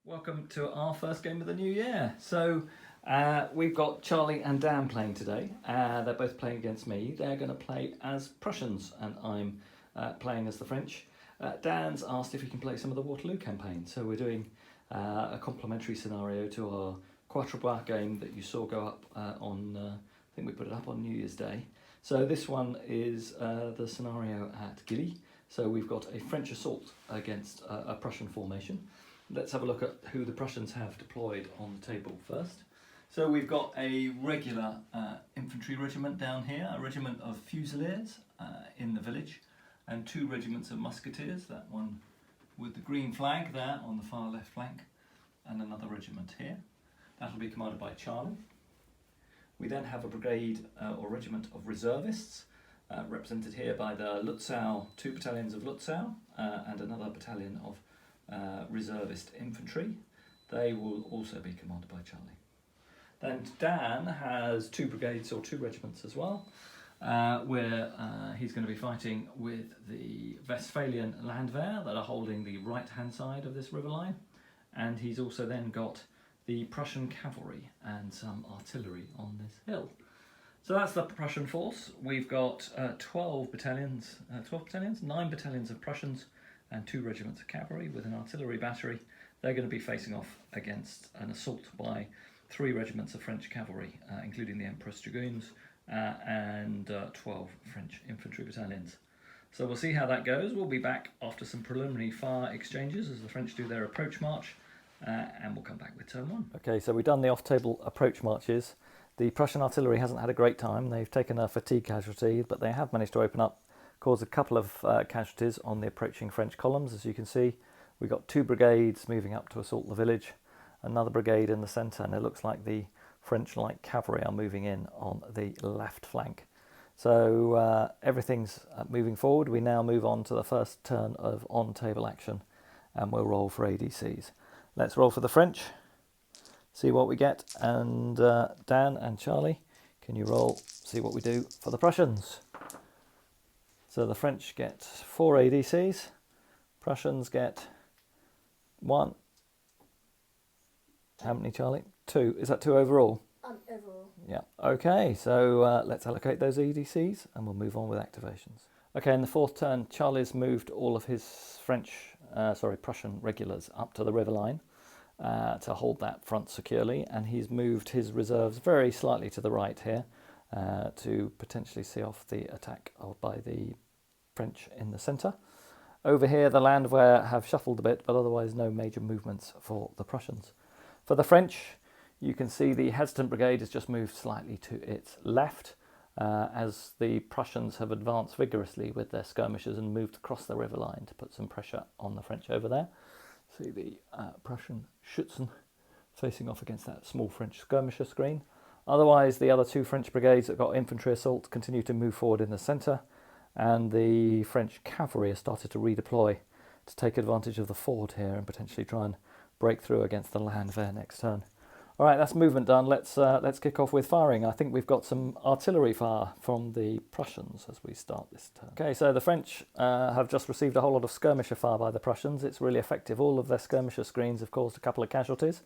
Welcome to our first game of the new year. So we've got Charlie and Dan playing today. They're both playing against me. They're going to play as Prussians and I'm playing as the French. Dan's asked if he can play some of the Waterloo campaign. So we're doing a complementary scenario to our Quatre Bras game that you saw go up on, I think we put it up on New Year's Day. So this one is the scenario at Gilly. So we've got a French assault against a Prussian formation. Let's have a look at who the Prussians have deployed on the table first. So we've got a regular infantry regiment down here, a regiment of fusiliers in the village, and two regiments of musketeers, that one with the green flag there on the far left flank, and another regiment here. That'll be commanded by Charlie. We then have a brigade or regiment of reservists, represented here by the Lutzow, two battalions of Lutzow, and another battalion of reservist infantry. They will also be commanded by Charlie. Then Dan has two brigades or two regiments as well, where he's going to be fighting with the Westphalian Landwehr that are holding the right hand side of this river line, and he's also then got the Prussian cavalry and some artillery on this hill. So that's the Prussian force. We've got 9 battalions of Prussians and 2 regiments of cavalry with an artillery battery. They're going to be facing off against an assault by 3 regiments of French cavalry, including the Emperor's Dragoons, and 12 French infantry battalions. So we'll see how that goes. We'll be back after some preliminary fire exchanges as the French do their approach march, and we'll come back with turn 1. Okay, so we've done the off-table approach marches. The Prussian artillery hasn't had a great time. They've taken a fatigue casualty, but they have managed to open up, cause a couple of casualties on the approaching French columns. As you can see, we've got 2 brigades moving up to assault the village, another brigade in the centre, and it looks like the French light cavalry are moving in on the left flank. So everything's moving forward. We now move on to the first turn of on-table action, and we'll roll for ADCs. Let's roll for the French, see what we get, and Dan and Charlie, can you roll, see what we do for the Prussians? So the French get 4 ADCs, Prussians get 1. How many, Charlie? 2. Is that 2 overall? Overall. Yeah. Okay, so let's allocate those ADCs and we'll move on with activations. Okay, in the 4th turn, Charlie's moved all of his Prussian regulars up to the river line to hold that front securely, and he's moved his reserves very slightly to the right here to potentially see off the attack by the French in the centre. Over here, the Landwehr have shuffled a bit, but otherwise no major movements for the Prussians. For the French, you can see the hesitant brigade has just moved slightly to its left as the Prussians have advanced vigorously with their skirmishers and moved across the river line to put some pressure on the French over there. See the Prussian Schützen facing off against that small French skirmisher screen. Otherwise, the other 2 French brigades that got infantry assault continue to move forward in the centre, and the French cavalry has started to redeploy to take advantage of the ford here and potentially try and break through against the Landwehr next turn. All right, that's movement done. Let's kick off with firing. I think we've got some artillery fire from the Prussians as we start this turn. Okay, so the French have just received a whole lot of skirmisher fire by the Prussians. It's really effective. All of their skirmisher screens have caused a couple of casualties.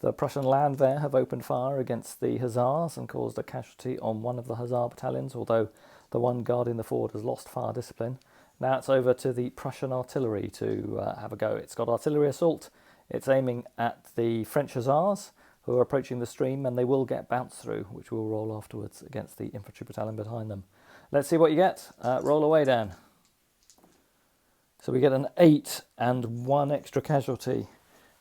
The Prussian Landwehr have opened fire against the Hussars and caused a casualty on one of the Hussar battalions, although the one guarding the ford has lost fire discipline. Now it's over to the Prussian artillery to have a go. It's got artillery assault. It's aiming at the French Hussars, who are approaching the stream, and they will get bounced through, which will roll afterwards against the infantry battalion behind them. Let's see what you get. Roll away, Dan. So we get an 8 and 1 extra casualty.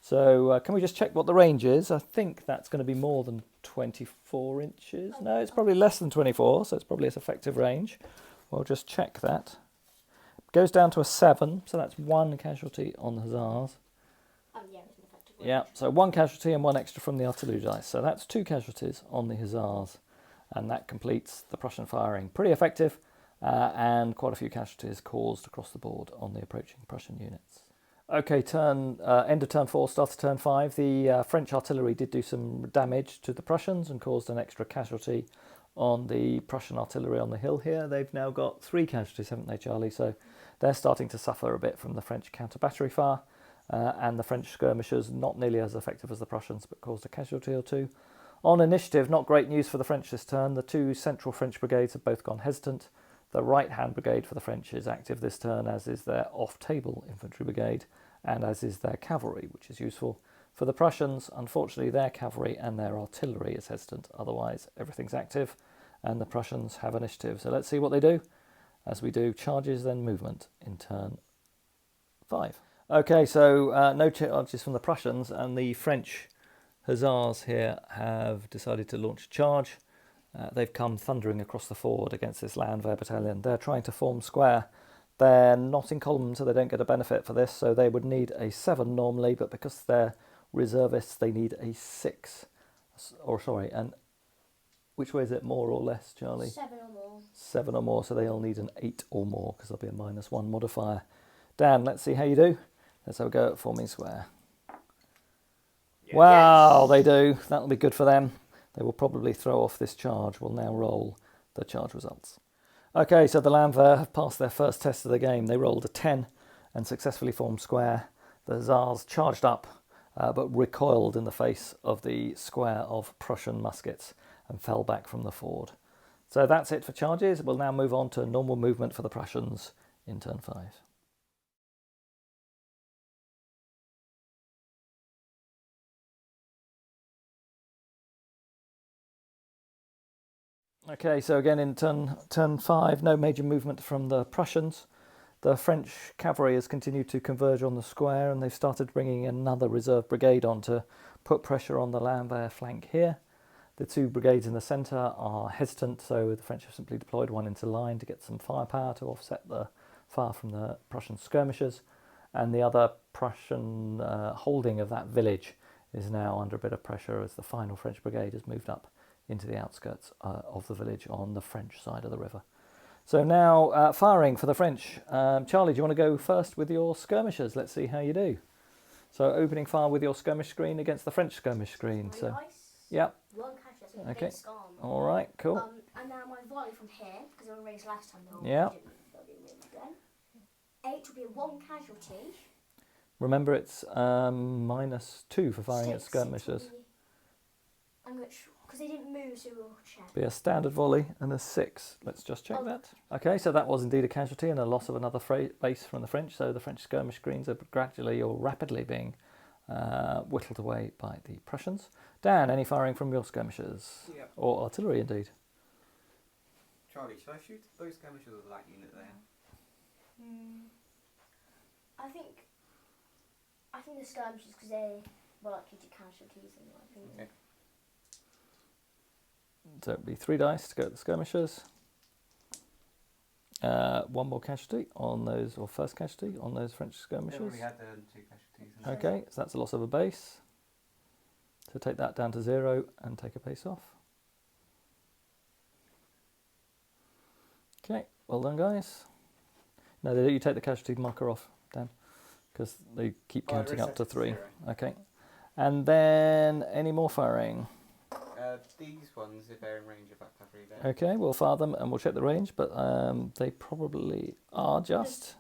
So can we just check what the range is? I think that's going to be more than 24 inches. No, it's probably less than 24, so it's probably its effective range. We'll just check that. It goes down to a 7, so that's 1 casualty on the Hussars. Yeah, so 1 casualty and 1 extra from the artillery dice. So that's 2 casualties on the Hussars, and that completes the Prussian firing. Pretty effective, and quite a few casualties caused across the board on the approaching Prussian units. Okay, end of turn 4, start of turn 5. The French artillery did do some damage to the Prussians and caused an extra casualty on the Prussian artillery on the hill here. They've now got 3 casualties, haven't they, Charlie? So they're starting to suffer a bit from the French counter-battery fire. and the French skirmishers not nearly as effective as the Prussians, but caused a casualty or two. On initiative, not great news for the French this turn. The two central French brigades have both gone hesitant. The right-hand brigade for the French is active this turn, as is their off-table infantry brigade, and as is their cavalry, which is useful. For the Prussians, unfortunately, their cavalry and their artillery is hesitant. Otherwise, everything's active, and the Prussians have initiative. So let's see what they do. As we do, charges, then movement in turn 5. Okay, so no charges from the Prussians, and the French Hussars here have decided to launch a charge. They've come thundering across the ford against this Landwehr battalion. They're trying to form square. They're not in column, so they don't get a benefit for this, so they would need a 7 normally, but because they're reservists, they need a 6. Or sorry, and which way is it, more or less, Charlie? 7 or more. 7 or more, so they all need an 8 or more, because there'll be a -1 modifier. Dan, let's see how you do. Let's have a go at forming square. Yeah. Wow, yes. They do. That'll be good for them. They will probably throw off this charge. We'll now roll the charge results. Okay, so the Landwehr have passed their first test of the game. They rolled a 10 and successfully formed square. The Hussars charged up, but recoiled in the face of the square of Prussian muskets and fell back from the ford. So that's it for charges. We'll now move on to normal movement for the Prussians in turn 5. Okay, so again in turn 5, no major movement from the Prussians. The French cavalry has continued to converge on the square, and they've started bringing another reserve brigade on to put pressure on the Landwehr flank here. The two brigades in the centre are hesitant, so the French have simply deployed one into line to get some firepower to offset the fire from the Prussian skirmishers, and the other Prussian holding of that village is now under a bit of pressure as the final French brigade has moved up into the outskirts of the village on the French side of the river. So now firing for the French. Charlie, do you want to go first with your skirmishers? Let's see how you do. So opening fire with your skirmish screen against the French skirmish screen. So, nice. Yep. One catch, that's Okay. Scum. All right, cool. And now my volley from here, because I raised last time. Yeah. 8 will be 1 casualty. Remember, it's -2 for firing at 6 skirmishers. Because they didn't move, so we'll check. Be a standard volley and a 6. Let's just check that. Okay, so that was indeed a casualty and a loss of another base from the French. So the French skirmish screens are gradually or rapidly being whittled away by the Prussians. Dan, any firing from your skirmishers? Yep. Or artillery, indeed? Charlie, should I shoot those skirmishers with the light unit there? I think the skirmishers, because they were likely to casualties in my opinion. Okay. So it'd be 3 dice to go at the skirmishers. 1 more casualty on those, or first casualty on those French skirmishers. They already had 2 casualties. Okay, so that's a loss of a base. So take that down to 0 and take a pace off. Okay, well done, guys. No, you take the casualty marker off, Dan, because they keep counting up to 3. 0. Okay, and then any more firing? These ones, if they're in range of that cavalry there. Okay, we'll fire them and we'll check the range, but they probably are just.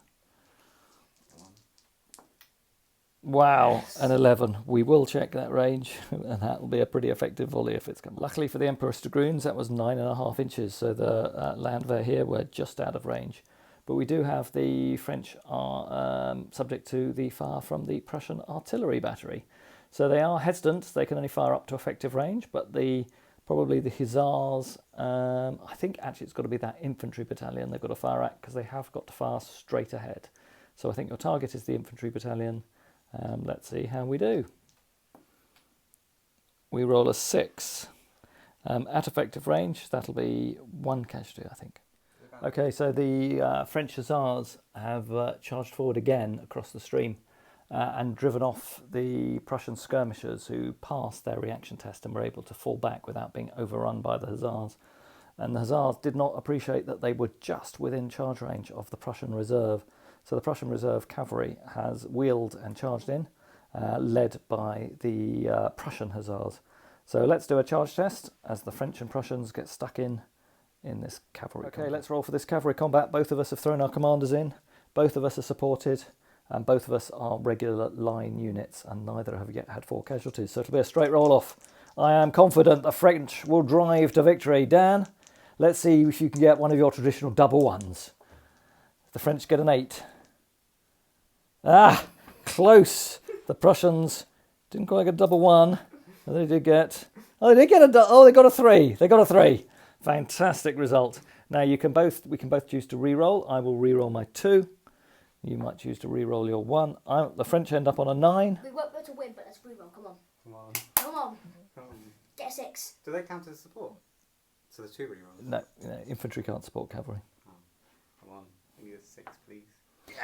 Wow, yes. An 11. We will check that range, and that will be a pretty effective volley if it's come. Luckily for the Emperor's Dragoons, that was 9.5 inches, so the Landwehr here were just out of range. But we do have the French are subject to the fire from the Prussian artillery battery. So they are hesitant, they can only fire up to effective range, but probably the Hussars, I think actually it's got to be that infantry battalion they've got to fire at, because they have got to fire straight ahead. So I think your target is the infantry battalion. Let's see how we do. We roll a 6. At effective range, that'll be 1 casualty, I think. Okay, so the French Hussars have charged forward again across the stream and driven off the Prussian skirmishers, who passed their reaction test and were able to fall back without being overrun by the Hussars. And the Hussars did not appreciate that they were just within charge range of the Prussian reserve. So the Prussian reserve cavalry has wheeled and charged in, led by the Prussian Hussars. So let's do a charge test as the French and Prussians get stuck in this cavalry combat. Let's roll for this cavalry combat. Both of us have thrown our commanders in. Both of us are supported. and both of us are regular line units, and neither have yet had 4 casualties, so it'll be a straight roll-off. I am confident the French will drive to victory. Dan, let's see if you can get one of your traditional double ones. The French get an 8. Ah, close. The Prussians didn't quite get a double 1. They did get... Oh, they got a 3. They got a 3. Fantastic result. Now we can both choose to re-roll. I will re-roll my 2. You might choose to re-roll your 1. The French end up on a 9. We won't be able to win, but let's re-roll. Come on. Come on. Come on. Come on. Get a 6. Do they count as support? So the 2 rerolls? No, infantry can't support cavalry. Oh, come on. I need a 6, please.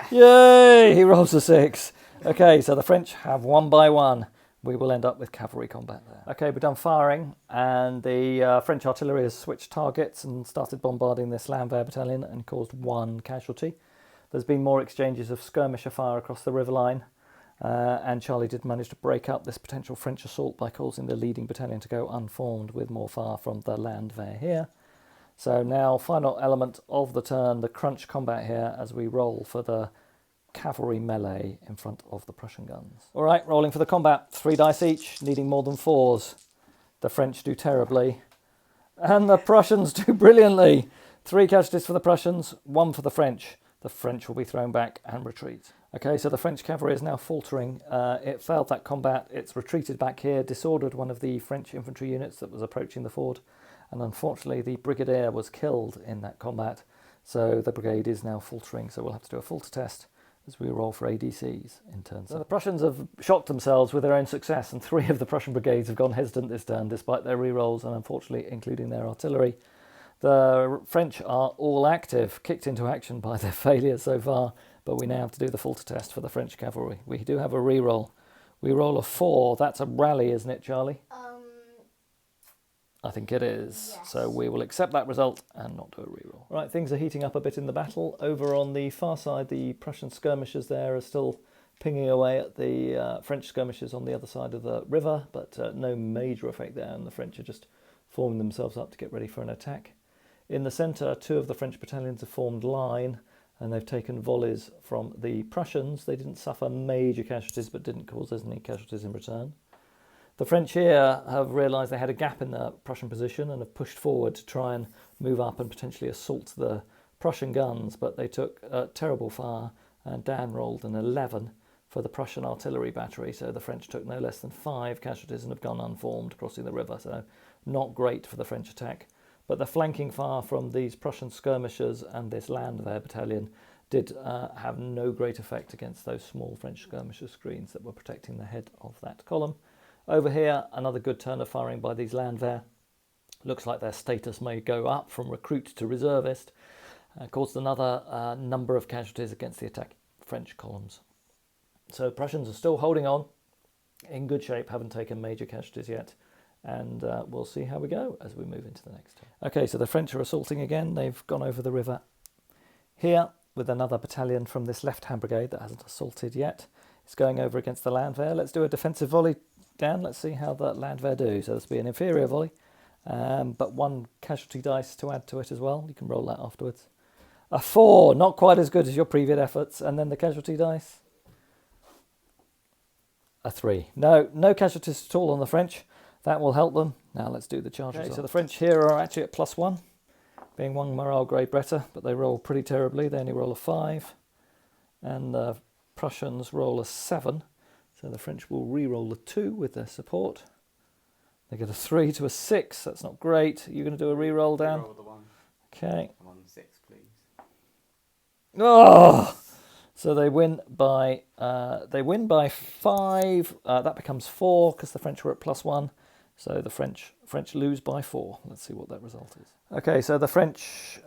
Yay! He rolls a 6. Okay, so the French have 1 by 1. We will end up with cavalry combat there. Okay, we're done firing, and the French artillery has switched targets and started bombarding this Landwehr battalion and caused 1 casualty. There's been more exchanges of skirmisher fire across the river line, and Charlie did manage to break up this potential French assault by causing the leading battalion to go unformed with more fire from the Landwehr here. So now, final element of the turn, the crunch combat here as we roll for the cavalry melee in front of the Prussian guns. All right, rolling for the combat. 3 dice each, needing more than 4s. The French do terribly, and the Prussians do brilliantly. 3 casualties for the Prussians, 1 for the French. The French will be thrown back and retreat. Okay, so the French cavalry is now faltering. It failed that combat. It's retreated back here, disordered one of the French infantry units that was approaching the ford, and unfortunately the brigadier was killed in that combat. So the brigade is now faltering, so we'll have to do a falter test as we roll for ADCs in turn. So the Prussians have shocked themselves with their own success, and 3 of the Prussian brigades have gone hesitant this turn, despite their re-rolls and unfortunately including their artillery. The French are all active, kicked into action by their failure so far, but we now have to do the falter test for the French cavalry. We do have a re-roll. We roll a 4. That's a rally, isn't it, Charlie? I think it is. Yes. So we will accept that result and not do a reroll. Right, things are heating up a bit in the battle. Over on the far side, the Prussian skirmishers there are still pinging away at the French skirmishers on the other side of the river, but no major effect there, and the French are just forming themselves up to get ready for an attack. In the centre, 2 of the French battalions have formed line, and they've taken volleys from the Prussians. They didn't suffer major casualties, but didn't cause us any casualties in return. The French here have realised they had a gap in the Prussian position and have pushed forward to try and move up and potentially assault the Prussian guns, but they took terrible fire, and Dan rolled an 11 for the Prussian artillery battery, so the French took no less than 5 casualties and have gone unformed crossing the river, so not great for the French attack. But the flanking fire from these Prussian skirmishers and this Landwehr battalion did have no great effect against those small French skirmisher screens that were protecting the head of that column. Over here, another good turn of firing by these Landwehr. Looks like their status may go up from recruit to reservist. Caused another number of casualties against the attack French columns. So Prussians are still holding on, in good shape, haven't taken major casualties yet. And we'll see how we go as we move into the next turn. Okay, so the French are assaulting again. They've gone over the river here with another battalion from this left-hand brigade that hasn't assaulted yet. It's going over against the Landwehr. Let's do a defensive volley. Dan, let's see how the Landwehr do. So this will be an inferior volley, but 1 casualty dice to add to it as well. You can roll that afterwards. A 4, not quite as good as your previous efforts. And then the casualty dice. A 3. No casualties at all on the French. That will help them. Now let's do the charges. Okay, so the French here are actually at +1, being 1 morale grade better, but they roll pretty terribly. They only roll a 5, and the Prussians roll a 7. So the French will re-roll a 2 with their support. They get a 3 to a 6. That's not great. You're going to do a re-roll, Dan? Roll the 1. Okay. I'm on 6, please. Oh! So they win by 5. That becomes 4 because the French were at +1. So the French lose by 4. Let's see what that result is. Okay, so the French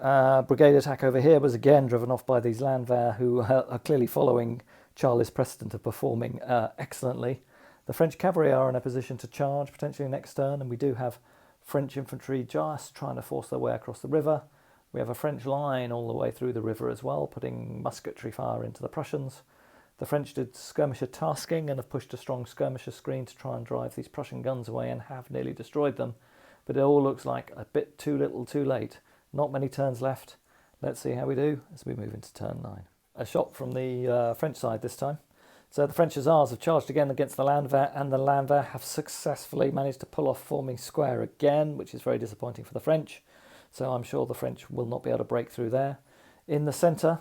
brigade attack over here was again driven off by these Landwehr, who are clearly following Charlie's precedent of performing excellently. The French cavalry are in a position to charge potentially next turn, and we do have French infantry just trying to force their way across the river. We have a French line all the way through the river as well, putting musketry fire into the Prussians. The French did skirmisher tasking and have pushed a strong skirmisher screen to try and drive these Prussian guns away and have nearly destroyed them. But it all looks like a bit too little too late. Not many turns left. Let's see how we do as we move into turn 9. a shot from the French side this time. So the French Hussars have charged again against the Landwehr, and the Landwehr have successfully managed to pull off forming square again, which is very disappointing for the French. So I'm sure the French will not be able to break through there. In the centre,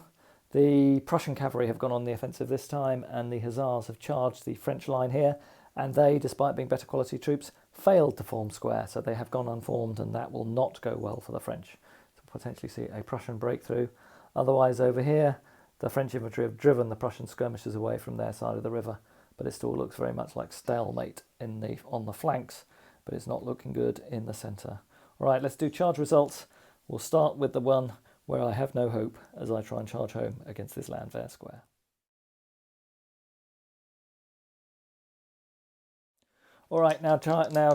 the Prussian cavalry have gone on the offensive this time, and the Hussars have charged the French line here, and they, despite being better quality troops, failed to form square, so they have gone unformed, and that will not go well for the French. So potentially see a Prussian breakthrough. Otherwise, over here, the French infantry have driven the Prussian skirmishers away from their side of the river, but it still looks very much like stalemate on the flanks, but it's not looking good in the centre. All right, let's do charge results. We'll start with the one where I have no hope as I try and charge home against this Landwehr square. All right, now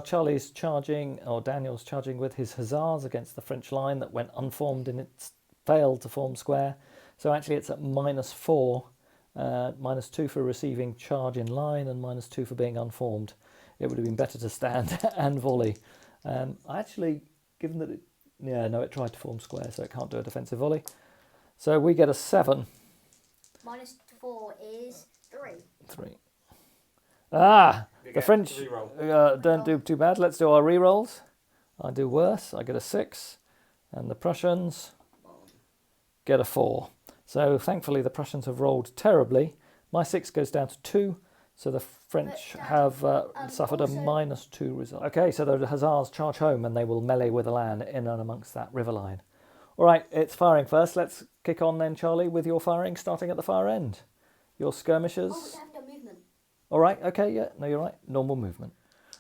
Charlie's charging, or Daniel's charging with his Hussars against the French line that went unformed and it failed to form square. So actually it's at -4, -2 for receiving charge in line and -2 for being unformed. It would have been better to stand and volley. Actually, given that it tried to form square, so it can't do a defensive volley. So we get a 7. -4 is 3. 3. Ah! You The get French reroll. don't do too bad. Let's do our re-rolls. I do worse. I get a 6. And the Prussians get a 4. So thankfully the Prussians have rolled terribly. My 6 goes down to 2. So the French have suffered a -2 result. Okay, so the Hussars charge home and they will melee with the land in and amongst that river line. All right, it's firing first. Let's kick on then, Charlie, with your firing, starting at the far end. Your skirmishers. Oh, they haven't done movement. All right, okay, yeah, no, you're right. Normal movement.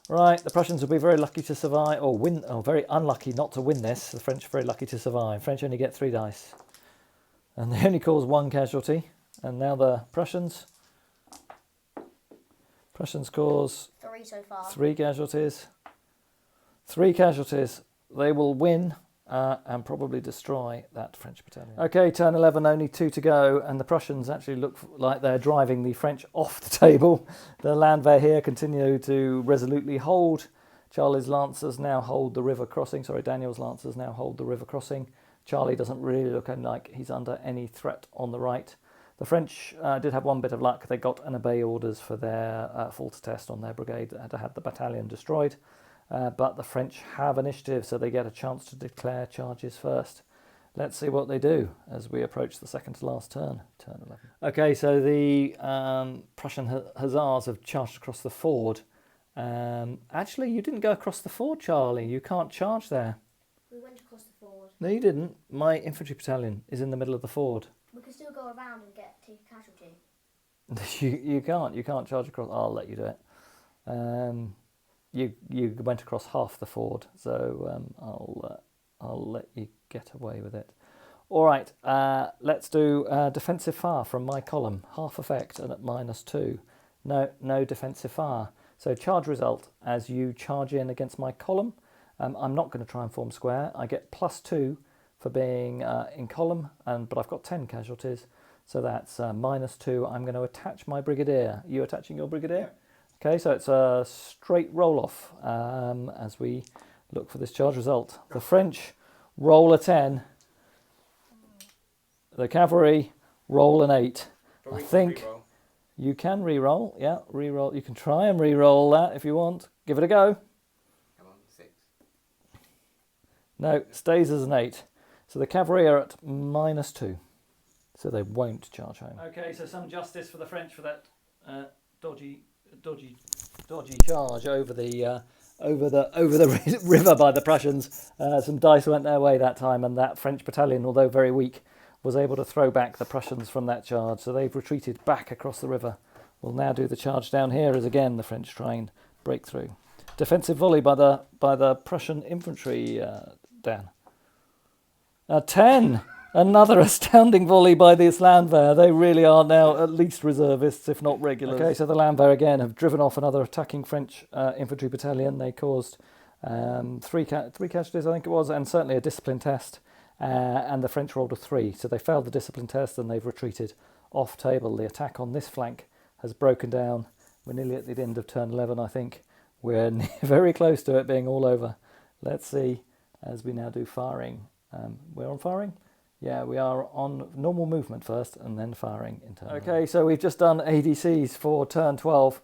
Right, the Prussians will be very lucky to survive, or win, or very unlucky not to win this. The French are very lucky to survive. French only get 3 dice. And they only cause 1 casualty. And now the Prussians cause 3 so far. 3 casualties. 3 casualties. They will win and probably destroy that French battalion. Okay, turn 11, only 2 to go, and the Prussians actually look like they're driving the French off the table. The Landwehr here continue to resolutely hold. Charlie's Lancers now hold the river crossing. Sorry, Daniel's Lancers now hold the river crossing. Charlie doesn't really look like he's under any threat on the right. The French did have one bit of luck. They got and obey orders for their falter test on their brigade that had to have the battalion destroyed. But the French have initiative, so they get a chance to declare charges first. Let's see what they do as we approach the second to last turn, turn 11. Okay, so the Prussian Hussars have charged across the ford. Actually, you didn't go across the ford, Charlie. You can't charge there. We went across the ford. No, you didn't. My infantry battalion is in the middle of the ford. We can still go around and take a casualty. You can't. You can't charge across. I'll let you do it. You went across half the ford, so I'll let you get away with it. All right. Let's do defensive fire from my column. Half effect and at -2. No defensive fire. So charge result as you charge in against my column. I'm not going to try and form square. I get +2 for being in column, but I've got 10 casualties, so that's -2. I'm going to attach my brigadier. Are you attaching your brigadier? Yeah. Okay, so it's a straight roll-off as we look for this charge result. The French roll a 10. The cavalry roll an 8. But I we can think reroll. you can re-roll. Yeah, re-roll. You can try and re-roll that if you want. Give it a go. Come on, 6. No, stays as an 8. So the cavalry are at -2. So they won't charge home. Okay, so some justice for the French for that dodgy charge over the river by the Prussians. Some dice went their way that time, and that French battalion, although very weak, was able to throw back the Prussians from that charge. So they've retreated back across the river. We'll now do the charge down here as again the French try and break through. Defensive volley by the Prussian infantry, Dan. 10. Another astounding volley by this Landwehr. They really are now at least reservists, if not regulars. Okay, so the Landwehr again have driven off another attacking French infantry battalion. They caused 3 casualties, I think it was, and certainly a discipline test. And the French rolled a 3, so they failed the discipline test and they've retreated off table. The attack on this flank has broken down. We're nearly at the end of turn 11, I think. We're very close to it being all over. Let's see as we now do firing. We're on firing? Yeah, we are on normal movement first and then firing in turn. Okay, so we've just done ADCs for turn 12,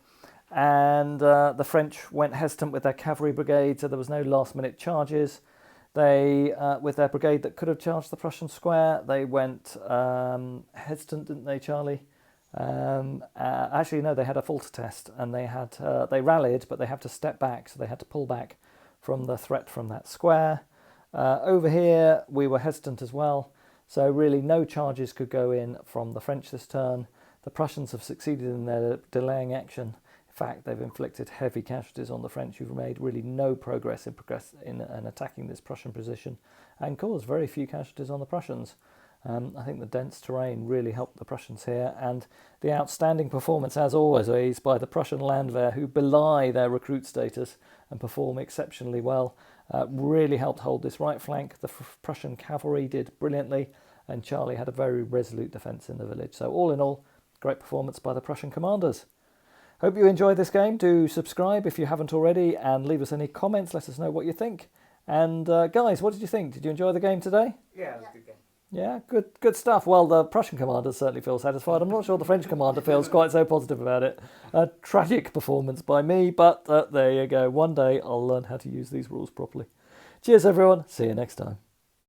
and the French went hesitant with their cavalry brigade, so there was no last-minute charges. They, with their brigade that could have charged the Prussian square, they went hesitant, didn't they, Charlie? Actually, no, they had a falter test, and they rallied, but they had to step back, so they had to pull back from the threat from that square. Over here, we were hesitant as well. So really no charges could go in from the French this turn. The Prussians have succeeded in their delaying action. In fact, they've inflicted heavy casualties on the French, who've made really no progress in attacking this Prussian position and caused very few casualties on the Prussians. I think the dense terrain really helped the Prussians here, and the outstanding performance, as always, by the Prussian Landwehr, who belie their recruit status and perform exceptionally well, really helped hold this right flank. The Prussian cavalry did brilliantly, and Charlie had a very resolute defence in the village. So all in all, great performance by the Prussian commanders. Hope you enjoyed this game. Do subscribe if you haven't already, and leave us any comments. Let us know what you think. And guys, what did you think? Did you enjoy the game today? Yeah, it was a good game. Yeah, good stuff. Well, the Prussian commander certainly feels satisfied. I'm not sure the French commander feels quite so positive about it. A tragic performance by me, but there you go. One day I'll learn how to use these rules properly. Cheers, everyone. See you next time.